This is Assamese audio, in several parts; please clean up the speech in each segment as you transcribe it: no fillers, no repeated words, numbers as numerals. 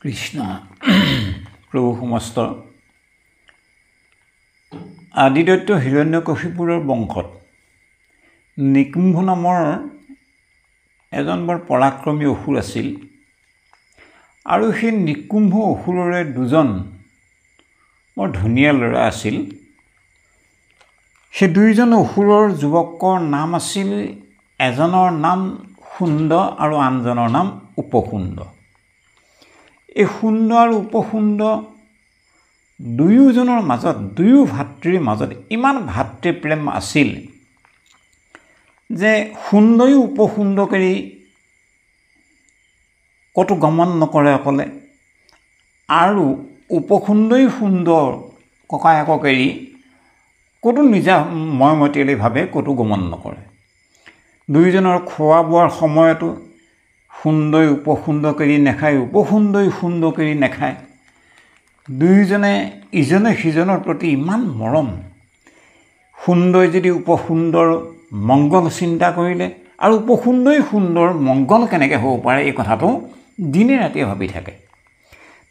কৃষ্ণ প্ৰভু সমস্ত আদিদৈত্য হিৰণ্যকশিপুৰৰ বংশত নিকুম্ভ নামৰ এজন বৰ পৰাক্ৰমী অসুৰ আছিল আৰু সেই নিকুম্ভ অসুৰৰে দুজন বৰ ধুনীয়া ল'ৰা আছিল। সেই দুইজন অসুৰৰ যুৱকৰ নাম আছিল, এজনৰ নাম সুন্দ আৰু আনজনৰ নাম উপসুন্দ। এই সুন্দ আৰু উপসুন্দ দুয়োজনৰ মাজত, দুয়ো ভাতৃৰ মাজত ইমান ভাতৃপ্ৰেম আছিল যে সুন্দয়ো উপসুন্দকেৰি ক'তো গমন নকৰে অকলে, আৰু উপসুন্দয়ো সুন্দৰ ককায়েকক এৰি ক'তো নিজা ময়মতীয়ালিভাৱে ক'তো গমন নকৰে। দুয়োজনৰ খোৱা বোৱাৰ সময়তো সুন্দই উপসুন্দক এৰি নাখায়, উপসুন্দই সুন্দক এৰি নাখায়। দুয়োজনে ইজনে সিজনৰ প্ৰতি ইমান মৰম। সুন্দই যদি উপসুন্দৰ মংগল চিন্তা কৰিলে আৰু উপসুন্দই সুন্দৰ মংগল কেনেকৈ হ'ব পাৰে এই কথাটো দিনে ৰাতিয়ে ভাবি থাকে।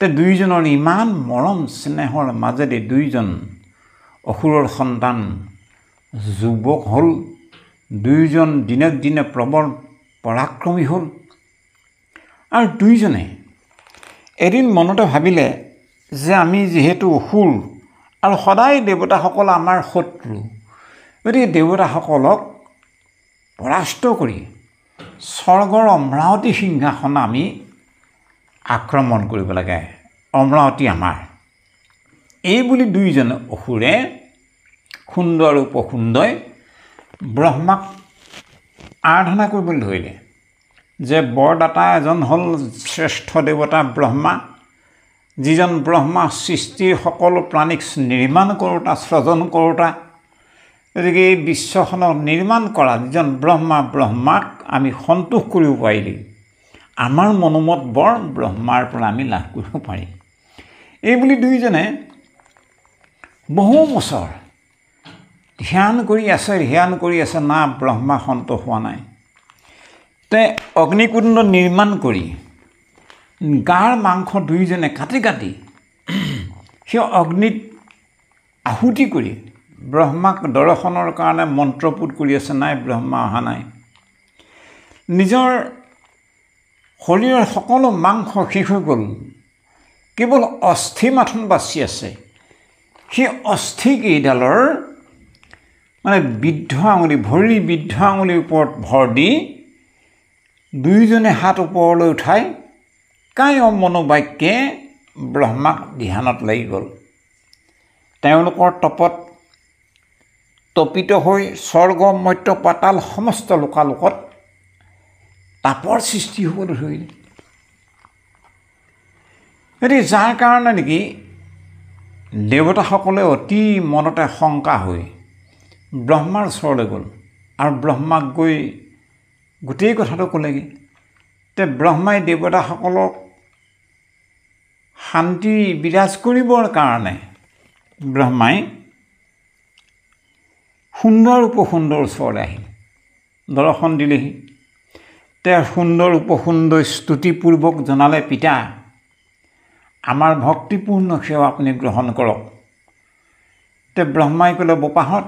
তে দুয়োজনৰ ইমান মৰম স্নেহৰ মাজেদি দুয়োজন অসুৰৰ সন্তান যুৱক হ'ল, দুয়োজন দিনক দিনে প্ৰবল পৰাক্ৰমী হ'ল। আৰু দুয়োজনে এদিন মনতে ভাবিলে যে আমি যিহেতু অসুৰ আৰু সদায় দেৱতাসকল আমাৰ শত্ৰু, গতিকে দেৱতাসকলক পৰাস্ত কৰি স্বৰ্গৰ অমৰাৱতী সিংহাসন আমি আক্ৰমণ কৰিব লাগে, অমৰাৱতী আমাৰ। এই বুলি দুয়োজন অসুৰে, সুন্দ আৰু উপসুন্দই ব্ৰহ্মাক আৰাধনা কৰিবলৈ ধৰিলে যে বৰদাতা এজন হ'ল শ্ৰেষ্ঠ দেৱতা ব্ৰহ্মা, যিজন ব্ৰহ্মা সৃষ্টিৰ সকলো প্ৰাণীক নিৰ্মাণ কৰোঁতা, স্ৰজন কৰোঁতা। গতিকে এই বিশ্বখনক নিৰ্মাণ কৰা যিজন ব্ৰহ্মা, ব্ৰহ্মাক আমি সন্তোষ কৰিব পাৰিলে আমাৰ মনোমত বৰ ব্ৰহ্মাৰ পৰা আমি লাভ কৰিব পাৰিম। এই বুলি দুয়োজনে বহু বছৰ ধ্যান কৰি আছে, না ব্ৰহ্মা সন্তোষ হোৱা নাই। তে অগ্নিকুণ্ড নিৰ্মাণ কৰি গাৰ মাংস দুয়োজনে কাটি কাটি সেই অগ্নিত আহুতি কৰি ব্ৰহ্মাক দৰ্শনৰ কাৰণে মন্ত্ৰপুত কৰি আছে, নাই ব্ৰহ্মা অহা নাই। নিজৰ শৰীৰৰ সকলো মাংস শেষ হৈ গ'ল, কেৱল অস্থি মাথোন বাচি আছে। সেই অস্থিকেইডালৰ বৃদ্ধ আঙুলি, ভৰিৰ বৃদ্ধ আঙুলিৰ ওপৰত ভৰ দি দুয়োজনে হাত ওপৰলৈ উঠাই কায় মনোবাক্যে ব্ৰহ্মাক ধ্যানত লাগি গ'ল। তেওঁলোকৰ তপত তপিত হৈ স্বৰ্গ মৰ্ত্য পাতাল সমস্ত লোকালোকত তাপৰ সৃষ্টি হ'বলৈ ধৰিলে। গতিকে যাৰ কাৰণে নেকি দেৱতাসকলে অতি মনতে শংকা হৈ ব্ৰহ্মাৰ ওচৰলৈ গ'ল আৰু ব্ৰহ্মাক গৈ গোটেই কথাটো ক'লেগৈ। তে ব্ৰহ্মাই দেৱতাসকলক শান্তি বিৰাজ কৰিবৰ কাৰণে ব্ৰহ্মাই সুন্দৰ উপসুন্দৰ ওচৰলৈ আহিল, দৰ্শন দিলেহি। তেওঁ সুন্দৰ উপসুন্দৰ স্তুতিপূৰ্বক জনালে, পিতা, আমাৰ ভক্তিপূৰ্ণ সেৱা আপুনি গ্ৰহণ কৰক। তে ব্ৰহ্মাই ক'লে, বোপাহঁত,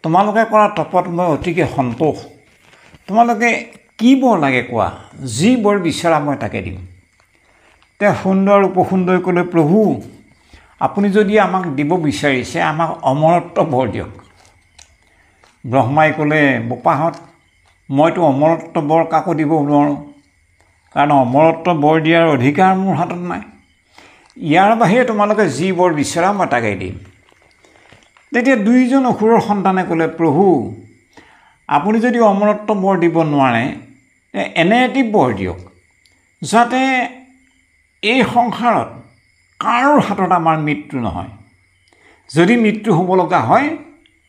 তোমালোকে কৰা তপত মই অতিকে সন্তোষ। তোমালোকে কি বৰ লাগে কোৱা, যি বৰ বিচৰা মই তাকে দিম। তে সুন্দৰ উপসুন্দৰে ক'লে, প্ৰভু, আপুনি যদি আমাক দিব বিচাৰিছে, আমাক অমৰত্ব বৰ দিয়ক। ব্ৰহ্মাই ক'লে, বোপাহঁত, মইতো অমৰত্ব বৰ কাকো দিব নোৱাৰোঁ, কাৰণ অমৰত্ব বৰ দিয়াৰ অধিকাৰ মোৰ হাতত নাই। ইয়াৰ বাহিৰে তোমালোকে যি বৰ বিচৰা মই তাকে দিম। তেতিয়া দুয়োজন অসুৰৰ সন্তানে ক'লে, প্ৰভু, আপুনি যদি অমৰত্ব বৰ দিব নোৱাৰে, এনে এটি বৰ দিয়ক যাতে এই সংসাৰত কাৰো হাতত আমাৰ মৃত্যু নহয়। যদি মৃত্যু হ'ব লগা হয়,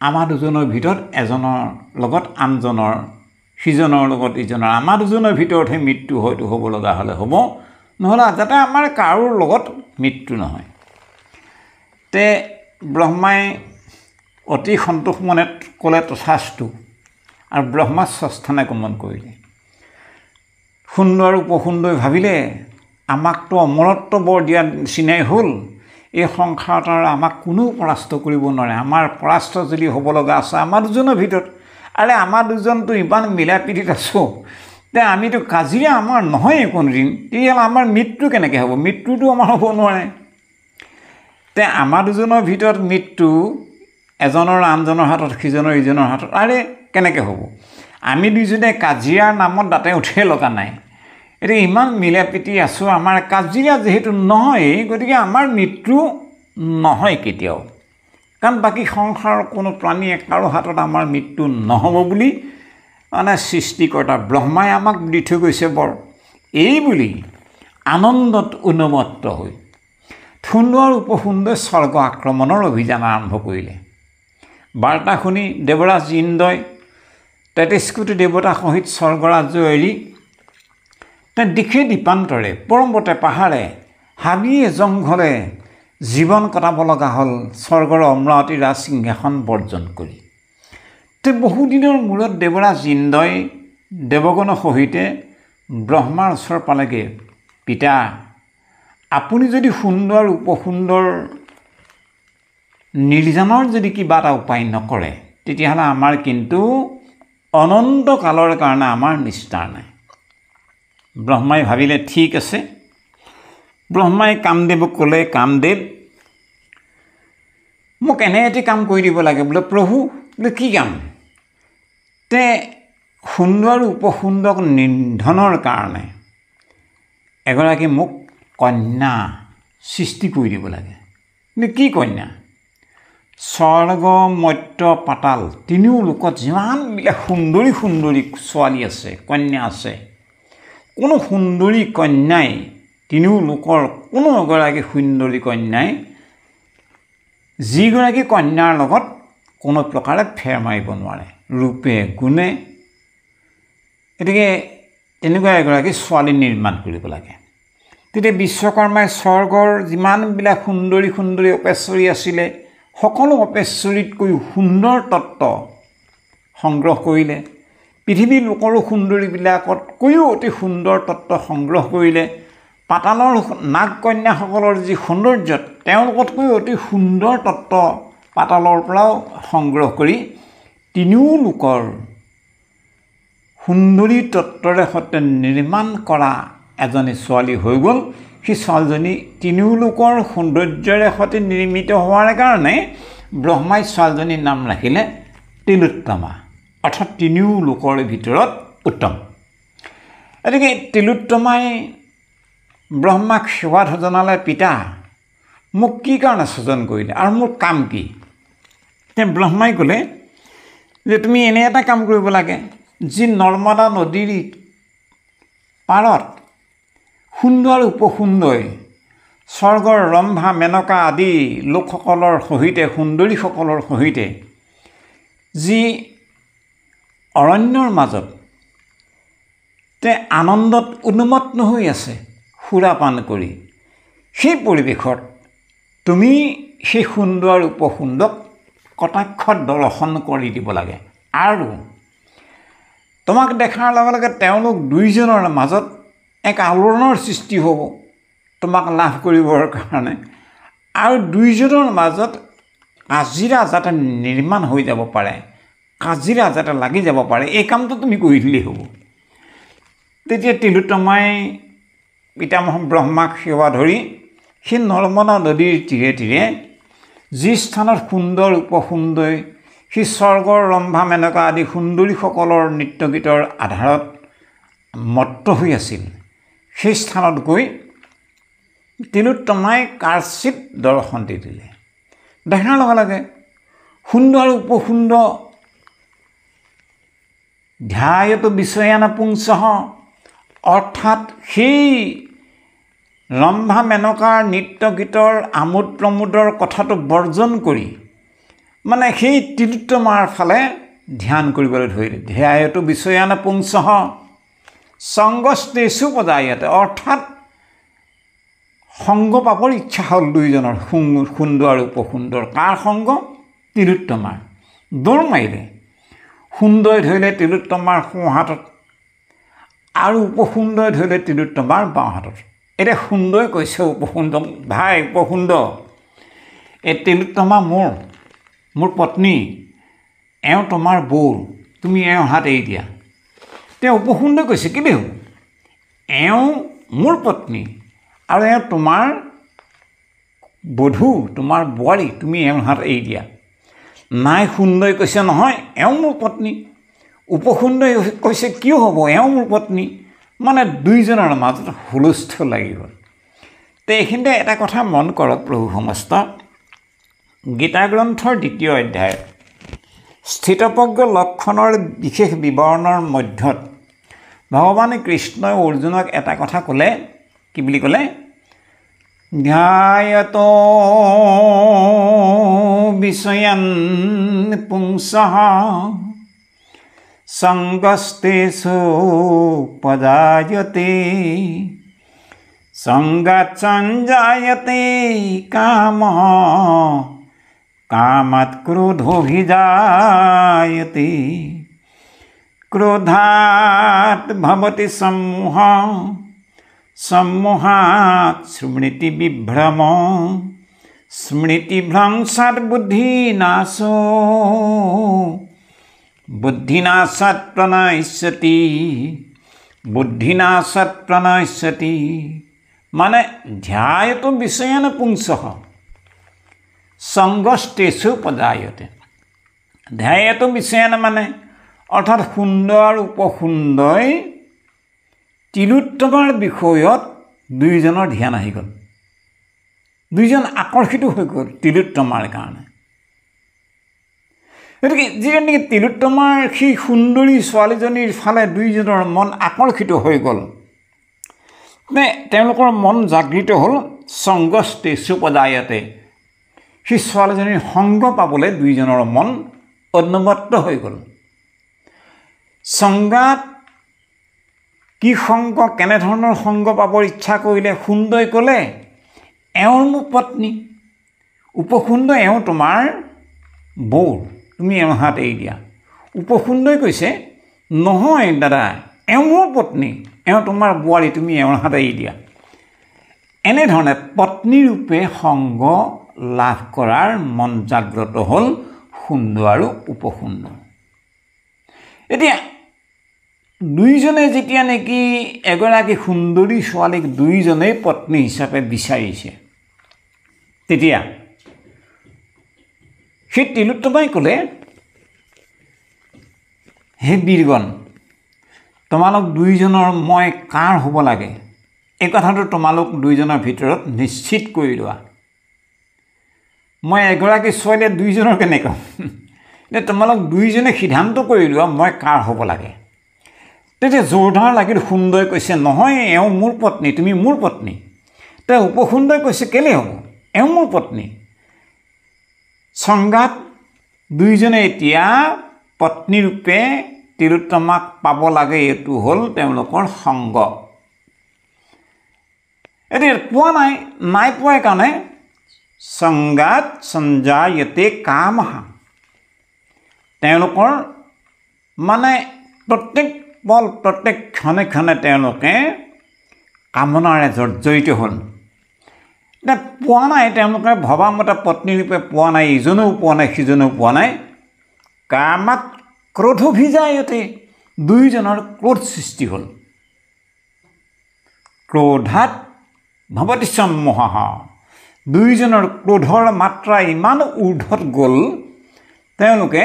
আমাৰ দুজনৰ ভিতৰত এজনৰ লগত আনজনৰ, সিজনৰ লগত ইজনৰ, আমাৰ দুজনৰ ভিতৰতহে মৃত্যু হয়তো হ'ব লগা হ'লে হ'ব, নহ'লে যাতে আমাৰ কাৰোৰ লগত মৃত্যু নহয়। তে ব্ৰহ্মাই অতি সন্তোষ মনে ক'লে, তথাস্তু, আৰু ব্ৰহ্মা স্বস্থানে গমন কৰিলে। সুন্দৰ উপসুন্দৰে ভাবিলে আমাকতো অমৰত্ব বৰ দিয়া চিনাই হ'ল। এই সংসাৰত আৰু আমাক কোনেও পৰাস্ত কৰিব নোৱাৰে। আমাৰ পৰাস্ত যদি হ'ব লগা আছে আমাৰ দুজনৰ ভিতৰত, আৰে আমাৰ দুজনটো ইমান মিলা প্ৰীতিত আছোঁ, তে আমিতো কাজিয়া আমাৰ নহয়েই কোনোদিন, তেতিয়াহ'লে আমাৰ মৃত্যু কেনেকৈ হ'ব? মৃত্যুটো আমাৰ হ'ব নোৱাৰে। তে আমাৰ দুজনৰ ভিতৰত মৃত্যু এজনৰ আনজনৰ হাতত, সিজনৰ ইজনৰ হাতত, আৰে কেনেকৈ হ'ব? আমি দুইজনে কাজিয়াৰ নামত দাঁতে উঠিয়ে লগা নাই। এতিয়া ইমান মিলা প্ৰীতি আছোঁ, আমাৰ কাজিয়া যিহেতু নহয়েই, গতিকে আমাৰ মৃত্যু নহয় কেতিয়াও। কাৰণ বাকী সংসাৰৰ কোনো প্ৰাণীয়ে কাৰো হাতত আমাৰ মৃত্যু নহ'ব বুলি মানে সৃষ্টিকৰ্তা ব্ৰহ্মাই আমাক দি থৈ গৈছে বৰ। এই বুলি আনন্দত উন্মত্ত হৈ থুন্দু আৰু উপসুন্দই স্বৰ্গ আক্ৰমণৰ অভিযান আৰম্ভ কৰিলে। বাৰ্তা শুনি দেৱৰাজ ইন্দ্ৰই ৩৩ কোটি দেৱতা সহিত স্বৰ্গৰাজ্য এৰি দিশে দীপান্তৰে পৰ্বতে পাহাৰে হাবিয়ে জংঘলে জীৱন কটাব লগা হ'ল স্বৰ্গৰ অমৰাৱতী ৰাজ সিংহাসন বৰ্জন কৰি। তে বহুদিনৰ মূৰত দেৱৰাজ ইন্দ্ৰই দেৱগণৰ সহিতে ব্ৰহ্মাৰ ওচৰ পালেগৈ। পিতা, আপুনি যদি সুন্দৰ আৰু উপসুন্দৰ নিৰ্যানৰ যদি কিবা এটা উপায় নকৰে, তেতিয়াহ'লে আমাৰ কিন্তু অনন্ত কালৰ কাৰণে আমাৰ নিস্তাৰ নাই। ব্ৰহ্মাই ভাবিলে ঠিক আছে। ব্ৰহ্মাই কামদেৱক ক'লে, কামদেৱ মোক এনে এটি কাম কৰি দিব লাগে। বোলে প্ৰভু, বোলে কি কাম? তে সুন্দৰ আৰু উপসুন্দৰক নিধনৰ কাৰণে এগৰাকী মোক কন্যা সৃষ্টি কৰি দিব লাগে। কিন্তু কি কন্যা? স্বৰ্গ মৰ্ত্য পাতাল তিনিও লোকত যিমানবিলাক সুন্দৰী সুন্দৰী ছোৱালী আছে, কন্যা আছে, কোনো সুন্দৰী কন্যাই তিনিও লোকৰ কোনো এগৰাকী সুন্দৰী কন্যাই যিগৰাকী কন্যাৰ লগত কোনো প্ৰকাৰে ফেৰ মাৰিব নোৱাৰে, ৰূপে গুণে। গতিকে তেনেকুৱা এগৰাকী ছোৱালী নিৰ্মাণ কৰিব লাগে। তেতিয়া বিশ্বকৰ্মাই স্বৰ্গৰ যিমানবিলাক সুন্দৰী সুন্দৰী অপেশ্বৰী আছিলে, সকলো অপেশ্বৰীতকৈ সুন্দৰ তত্ত্ব সংগ্ৰহ কৰিলে। পৃথিৱীৰ লোকৰো সুন্দৰীবিলাকতকৈও অতি সুন্দৰ তত্ত্ব সংগ্ৰহ কৰিলে। পাতালৰ নাগ কন্যাসকলৰ যি সৌন্দৰ্য, তেওঁলোকতকৈ অতি সুন্দৰ তত্ত্ব পাতালৰ পৰাও সংগ্ৰহ কৰি তিনিও লোকৰ সুন্দৰী তত্ত্বৰে সৈতে নিৰ্মাণ কৰা এজনী ছোৱালী হৈ গ'ল। সেই ছোৱালীজনী তিনিও লোকৰ সৌন্দৰ্যৰে সৈতে নিৰ্মিত হোৱাৰ কাৰণে ব্ৰহ্মাই ছোৱালীজনীৰ নাম ৰাখিলে তিলোত্তমা, অৰ্থাৎ তিনিও লোকৰ ভিতৰত উত্তম। গতিকে তিলোত্তমাই ব্ৰহ্মাক সেৱা জনালে, পিতা মোক কি কাৰণে সৃজন কৰিলে আৰু মোৰ কাম কি? তে ব্ৰহ্মাই ক'লে যে তুমি এনে এটা কাম কৰিব লাগে, যি নৰ্মদা নদীৰ পাৰত সুন্দৰ উপসুন্দৰ স্বৰ্গৰ ৰম্ভা মেনকা আদি লোকসকলৰ সহিতে, সুন্দৰীসকলৰ সহিতে যি অৰণ্যৰ মাজত তে আনন্দত উন্মত্ত হৈ আছে সুৰাপান কৰি, সেই পৰিৱেশত তুমি সেই সুন্দৰ উপসুন্দৰক কটাক্ষ দৰ্শন কৰি দিব লাগে। আৰু তোমাক দেখাৰ লগে লগে তেওঁলোক দুইজনৰ মাজত এক আলোড়নৰ সৃষ্টি হ'ব তোমাক লাভ কৰিবৰ কাৰণে, আৰু দুইজনৰ মাজত কাজিৰা যাতে নিৰ্মাণ হৈ যাব পাৰে, কাজিৰা যাতে লাগি যাব পাৰে, এই কামটো তুমি কৰি দিলেই হ'ব। তেতিয়া তিলোত্তমাই পিতামহ ব্ৰহ্মাক সেৱা ধৰি সেই নৰ্মদা নদীৰ তীৰে তীৰে যি স্থানত সুন্দৰ উপসুন্দৰ সেই স্বৰ্গৰ ৰম্ভা মেনকা আদি সুন্দৰীসকলৰ নৃত্য গীতৰ আধাৰত মত্ত হৈ আছিল, সেই স্থানত গৈ তিলোত্তমাই কাৰ্চিত দৰ্শন দি দিলে। দেখাৰ লগে লগে সুন্দৰ উপসুন্দৰ ধ্যায়তো বিষয়ান পুংসঃ, অৰ্থাৎ সেই ৰম্ভা মেনকাৰ নৃত্য গীতৰ আমোদ প্ৰমোদৰ কথাটো বৰ্জন কৰি মানে সেই তিলোত্তমাৰ ফালে ধ্যান কৰিবলৈ ধৰিলে। ধ্যায়তো বিষয়ান পুংসঃ সংগস্তেষু পজায়তে, অৰ্থাৎ সংগ পাবৰ ইচ্ছা হ'ল দুইজনৰ, সুন্দৰ আৰু উপসুন্দৰ। কাৰ সংগ? তিলোত্তমাৰ। দৌৰ মাৰিলে, সুন্দৰে ধৰিলে তিলোত্তমাৰ সোঁ হাতত আৰু উপসুন্দৰে ধৰিলে তিলোত্তমাৰ বাওঁ হাতত। এতিয়া সুন্দৰে কৈছে উপসুন্দৰ, ভাই উপসুন্দৰ, এই তিলোত্তমা মোৰ পত্নী, এওঁ তোমাৰ বৌ, তুমি এওঁ হাত এৰি দিয়া। তেওঁ উপসুন্দৰে কৈছে কেলে হ'ব, এওঁ মোৰ পত্নী আৰু এওঁ তোমাৰ বধূ, তোমাৰ বোৱাৰী, তুমি এওঁ হাত এৰি দিয়া। নাই, সুন্দৰে কৈছে নহয় এওঁ মোৰ পত্নী। উপসুন্দৰে কৈছে কিয় হ'ব, এওঁ মোৰ পত্নী। মানে দুইজনৰ মাজত হুলস্থুল লাগি গ'ল। তো এইখিনিতে এটা কথা মন কৰক প্ৰভু সমস্ত, গীতা গ্ৰন্থৰ 2য় অধ্যায় স্থিতপ্ৰজ্ঞ লক্ষণৰ বিশেষ বিৱৰণৰ মধ্যত ভগৱানে কৃষ্ণই অৰ্জুনক এটা কথা ক'লে, কি বুলি ক'লে, ধ্যায়ত বিষয়ান পুংসঃ সংগস্তেষু পজায়তে সংগাৎ সঞ্জায়তে কামঃ কামাৎ ক্রোধোভিজায়তে ক্রোধাৎ ভবতি সম্মোহঃ সম্মোহাৎ স্মৃতি বিভ্রম স্মৃতিভ্রংশাৎ বুদ্ধিনাশো বুদ্ধিনাশাৎ প্ৰণশ্যতি বুদ্ধিনাশাৎ প্ৰণশ্যতি। মানে ধ্যায়তো বিষয়ান পুংসঃ সংগস্তেষু পজায়তে। ধ্যায়তো বিষয়ান মানে অৰ্থাৎ সুন্দৰ আৰু উপসুন্দৰ তিলোত্তমাৰ বিষয়ত দুইজনৰ ধ্যান আহি গ'ল, দুইজন আকৰ্ষিত হৈ গ'ল তিলোত্তমাৰ কাৰণে। গতিকে যিজন নেকি তিলোত্তমাৰ সেই সুন্দৰী ছোৱালীজনীৰ ফালে দুইজনৰ মন আকৰ্ষিত হৈ গ'ল, তেওঁলোকৰ মন জাগৃত হ'ল সংগস্তেষু পজায়তে। সেই ছোৱালীজনীৰ সংগ পাবলৈ দুইজনৰ মন অনুমত্ত হৈ গ'ল। সংগাত কি সংগ, কেনেধৰণৰ সংগ পাবৰ ইচ্ছা কৰিলে? সুন্দৰে ক'লে এওঁৰ মোৰ পত্নী, উপসুন্দৰ এওঁ তোমাৰ বৌ, তুমি এওঁ হাত এৰি দিয়া। উপসুন্দৰে কৈছে নহয় দাদা, এওঁ মোৰ পত্নী, এওঁ তোমাৰ বোৱাৰী, তুমি এওঁৰ হাত এৰি দিয়া। এনেধৰণে পত্নীৰূপে সংগ লাভ কৰাৰ মন জাগ্ৰত হ'ল সুন্দৰ আৰু উপসুন্দৰ। এতিয়া দুইজনে যেতিয়া নেকি এগৰাকী সুন্দৰী ছোৱালীক দুইজনেই পত্নী হিচাপে বিচাৰিছে, তেতিয়া সেই তিলোত্তমাই ক'লে, হে বীৰগণ, তোমালোক দুইজনৰ মই কাৰ হ'ব লাগে এই কথাটো তোমালোক দুইজনৰ ভিতৰত নিশ্চিত কৰি লোৱা। মই এগৰাকী ছোৱালীয়ে দুইজনৰ কেনে ক'ম, এতিয়া তোমালোক দুইজনে সিদ্ধান্ত কৰি লোৱা মই কাৰ হ'ব লাগে। তেতিয়া জোৰদাৰ লাগিল। সুন্দৰে কৈছে নহয় এওঁ মোৰ পত্নী, তুমি মোৰ পত্নী। তেওঁ উপসুন্দৰে কৈছে কেলে হ'ব, এওঁ মোৰ পত্নী। সংগাত দুইজনে এতিয়া পত্নীৰূপে তিলোত্তমাক পাব লাগে, এইটো হ'ল তেওঁলোকৰ সংগ। এতিয়া পোৱা নাই পোৱাৰ কাৰণে সংগাত সঞ্জায়তে কামঃ, তেওঁলোকৰ মানে প্ৰত্যেক পল প্ৰত্যেক ক্ষণে ক্ষণে তেওঁলোকে কামনাৰে জৰ্জৰিত হ'ল। এতিয়া পোৱা নাই, তেওঁলোকে ভবামতে পত্নীৰূপে পোৱা নাই, ইজনেও পোৱা নাই সিজনেও পোৱা নাই। কামাৎ ক্ৰোধোভিজায়তে, দুইজনৰ ক্ৰোধ সৃষ্টি হ'ল। ক্ৰোধাৎ ভৱতি সম্মোহঃ, দুইজনৰ ক্ৰোধৰ মাত্ৰা ইমান ঊৰ্ধত গ'ল, তেওঁলোকে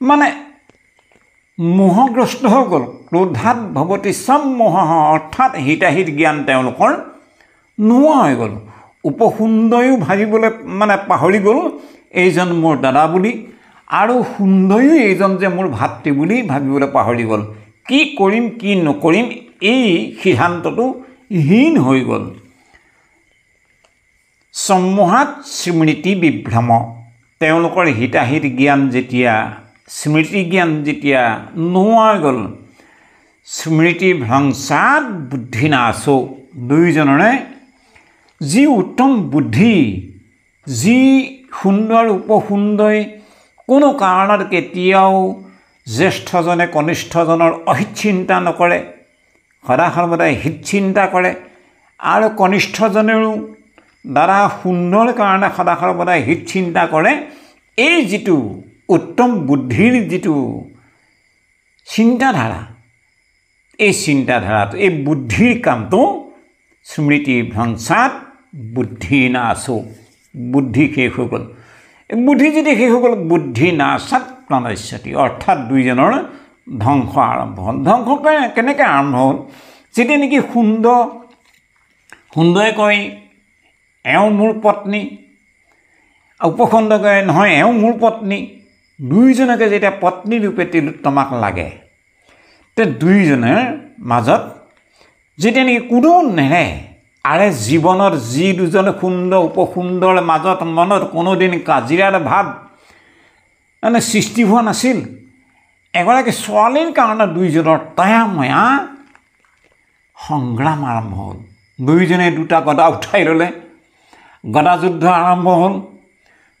মানে মোহগ্ৰস্ত হৈ গ'ল। ক্ৰোধাৎ ভৱতি সম্মোহঃ, অৰ্থাৎ হিতাহিত জ্ঞান তেওঁলোকৰ নোহোৱা হৈ গ'ল। উপসুন্দৰেও ভাবিবলৈ মানে পাহৰি গ'ল এইজন মোৰ দাদা বুলি, আৰু সুন্দৰেও এইজন যে মোৰ ভাতৃ বুলি ভাবিবলৈ পাহৰি গ'ল। কি কৰিম কি নকৰিম এই সিদ্ধান্তটো হীন হৈ গ'ল। সম্মোহাৎ স্মৃতি বিভ্ৰম, তেওঁলোকৰ হিতাহিত জ্ঞান যেতিয়া, স্মৃতি জ্ঞান যেতিয়া নোহোৱা হৈ গ'ল। স্মৃতিভ্ৰংশাৎ বুদ্ধিনাশো, দুইজনৰে যি উত্তম বুদ্ধি, যি সুন্দৰ উপসুন্দৰে কোনো কাৰণত কেতিয়াও জ্যেষ্ঠজনে কনিষ্ঠজনৰ অহিত চিন্তা নকৰে, সদা সৰ্বদাই হিত চিন্তা কৰে আৰু কনিষ্ঠজনেও দ্বাৰা সুন্দৰ কাৰণে সদা সৰ্বদাই হিত চিন্তা কৰে। এই যিটো উত্তম বুদ্ধিৰ যিটো চিন্তাধাৰা, এই চিন্তাধাৰাটো, এই বুদ্ধিৰ কামটো স্মৃতি ভ্ৰংশাত বুদ্ধি নাশো, বুদ্ধি শেষ হৈ গ'ল। বুদ্ধি যদি শেষ হৈ গ'ল, বুদ্ধি নাশাত প্ৰণশ্যতি, অৰ্থাৎ দুইজনৰ ধ্বংস আৰম্ভ হ'ল। ধ্বংস কেনেকৈ আৰম্ভ হ'ল? যেতিয়া নেকি সুন্দৰে কয় এওঁ মোৰ পত্নী, উপখণ্ড কয় নহয় এওঁ মোৰ পত্নী, দুইজনকে যেতিয়া পত্নী ৰূপে তিলোত্তমাক লাগে, তে দুইজনৰ মাজত যেতিয়া নেকি কোনো নেৰে, আৰে জীৱনত যি দুজন সুন্দৰ উপসুন্দৰ মাজত মনত কোনোদিন কাজিৰাৰ ভাৱ মানে সৃষ্টি হোৱা নাছিল। এগৰাকী ছোৱালীৰ কাৰণে দুইজনৰ তয়াময়া সংগ্ৰাম আৰম্ভ হ'ল। দুইজনে দুটা গদা উঠাই ল'লে, গদা যুদ্ধ আৰম্ভ হ'ল।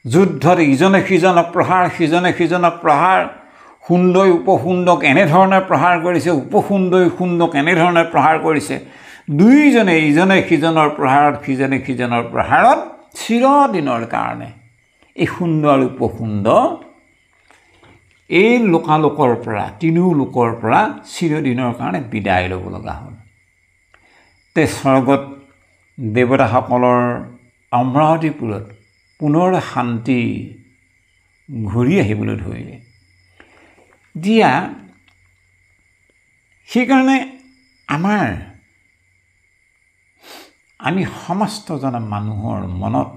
যুদ্ধত ইজনে সিজনক প্ৰহাৰ, সিজনে সিজনক প্ৰহাৰ। সুন্দৰ উপসুন্দক এনেধৰণে প্ৰহাৰ কৰিছে, উপসুন্দৰ সুন্দক এনেধৰণে প্ৰহাৰ কৰিছে। দুইজনে ইজনে সিজনৰ প্ৰহাৰত, সিজনে সিজনৰ প্ৰহাৰত চিৰদিনৰ কাৰণে এই সুন্দৰ উপসুন্দৰ এই লোকালোকৰ পৰা, তিনিও লোকৰ পৰা চিৰদিনৰ কাৰণে বিদায় ল'ব লগা হ'ল। তে স্বৰ্গত দেৱতাসকলৰ অমৰাৱতীপুৰত পুনৰ শান্তি ঘূৰি আহিবলৈ ধৰিলে। দিয়া সেইকাৰণে আমি সমস্তজন মানুহৰ মনত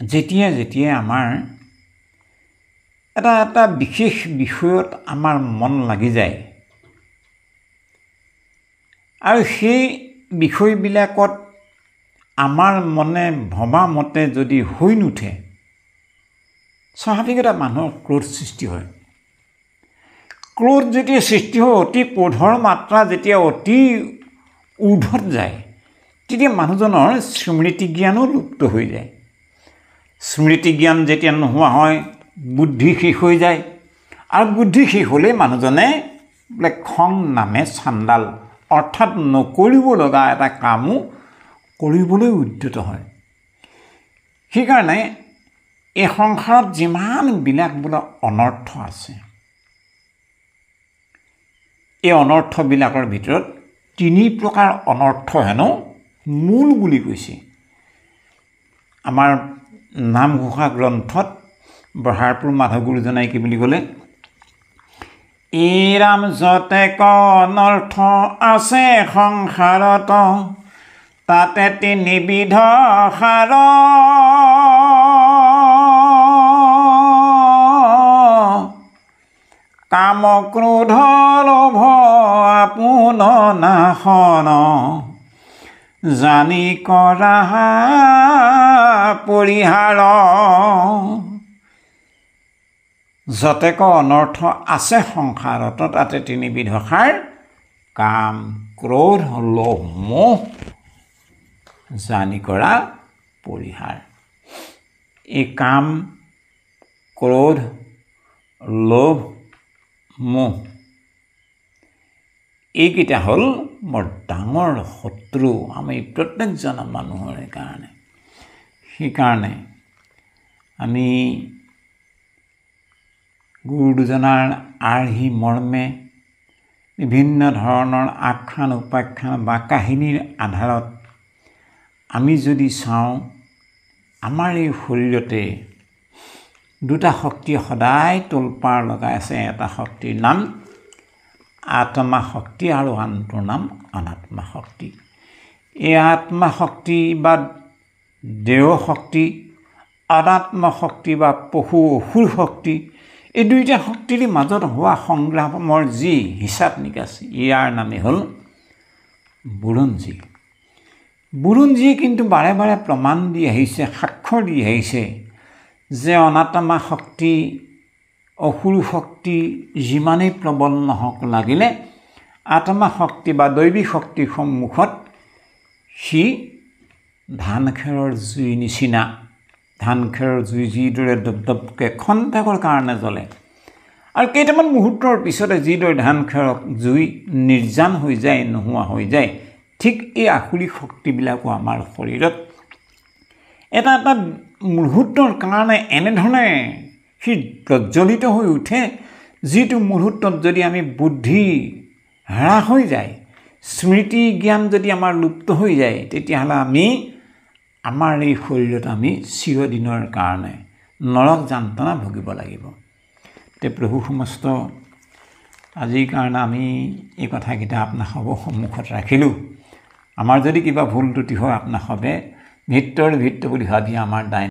যেতিয়া যেতিয়া আমাৰ এটা বিশেষ বিষয়ত আমাৰ মন লাগি যায় আৰু সেই বিষয়বিলাকত আমাৰ মনে ভবা মতে যদি হৈ নুঠে, স্বাভাৱিক এটা মানুহৰ ক্ৰোধ সৃষ্টি হয়। ক্ৰোধ যেতিয়া সৃষ্টি হয়, অতি ক্ৰোধৰ মাত্ৰা যেতিয়া অতি ঊৰ্ধত যায়, তেতিয়া মানুহজনৰ স্মৃতি জ্ঞানো লুপ্ত হৈ যায়। স্মৃতি জ্ঞান যেতিয়া নোহোৱা হয়, বুদ্ধি শেষ হৈ যায়। আৰু বুদ্ধি শেষ হ'লে মানুহজনে বোলে খং নামে চাণ্ডাল, অৰ্থাৎ নকৰিব লগা এটা কামো কৰিবলৈ উদ্যত হয়। সেইকাৰণে এই সংসাৰত যিমানবিলাক বোলে অনৰ্থ আছে, এই অনৰ্থবিলাকৰ ভিতৰত 3 প্ৰকাৰ অনৰ্থ হেনো মূল বুলি কৈছে। আমাৰ নামঘোষা গ্ৰন্থত বঢ়াৰপুৰ মাধৱ গুৰুজনাই কি বুলি ক'লে? এইৰাম যতেক অনৰ্থ আছে সংসাৰত, তাতে 3 বিধ সাৰ, কাম ক্ৰোধ লোভ আপোন নাশন, জানি কৰা পৰিহাৰ। যতেক অনৰ্থ আছে সংসাৰত, তাতে 3 বিধ সাৰ, কাম ক্ৰোধ লোভ মোহ, জানি কৰা পৰিহাৰ। এই কাম ক্ৰোধ লোভ মোহ এইকেইটা হ'ল বৰ ডাঙৰ শত্ৰু আমি প্ৰত্যেকজন মানুহৰ কাৰণে। সেইকাৰণে আমি গুৰু দুজনাৰ আৰ্হি মৰ্মে বিভিন্ন ধৰণৰ আখ্যান উপাখ্যান বা কাহিনীৰ আধাৰত আমি যদি চাওঁ, আমাৰ এই শৰীৰতে 2টা শক্তিয়ে সদায় তোলপাৰ লগাই আছে। এটা শক্তিৰ নাম আত্মা শক্তি আৰু আনটোৰ নাম অনাত্মা শক্তি। এই আত্মা শক্তি বা দেহ শক্তি, অনাত্মা শক্তি বা পশু অসুৰ শক্তি, এই 2টা শক্তিৰ মাজত হোৱা সংগ্ৰামৰ যি হিচাপ নিকাচ, ইয়াৰ নামে হ'ল বুৰঞ্জী। বুৰঞ্জীয়ে কিন্তু বাৰে বাৰে প্ৰমাণ দি আহিছে, সাক্ষ্য দি আহিছে যে অনাত্মা শক্তি অসুৰ শক্তি যিমানেই প্ৰবল নহওক লাগিলে, আত্মা শক্তি বা দৈৱিক শক্তিৰ সন্মুখত সি ধান খেৰৰ জুই নিচিনা। ধান খেৰৰ জুই যিদৰে দপদপকৈ খন্তেকৰ কাৰণে জ্বলে আৰু কেইটামান মুহূৰ্তৰ পিছতে যিদৰে ধান খেৰক জুই নিৰ্জান হৈ যায়, নোহোৱা হৈ যায়, ঠিক এই আসুৰিক শক্তিবিলাকো আমাৰ শৰীৰত এটা এটা মুহূৰ্তৰ কাৰণে এনেধৰণে সি প্ৰজ্বলিত হৈ উঠে, যিটো মুহূৰ্তত যদি আমি বুদ্ধি হ্ৰাস হৈ যায়, স্মৃতি জ্ঞান যদি আমাৰ লুপ্ত হৈ যায়, তেতিয়াহ'লে আমি আমাৰ এই শৰীৰত আমি চিৰদিনৰ কাৰণে নৰক যান্ত্ৰণা ভুগিব লাগিব। তে প্ৰভু সমস্ত আজিৰ কাৰণে আমি এই কথাকেইটা আপোনাসৱৰ সন্মুখত ৰাখিলোঁ। আমাৰ যদি কিবা ভুল ত্ৰুটি হয় আপোনাসৱে ভিতৰ ভিত্ৰ বুলি ভাবি আমাৰ দায়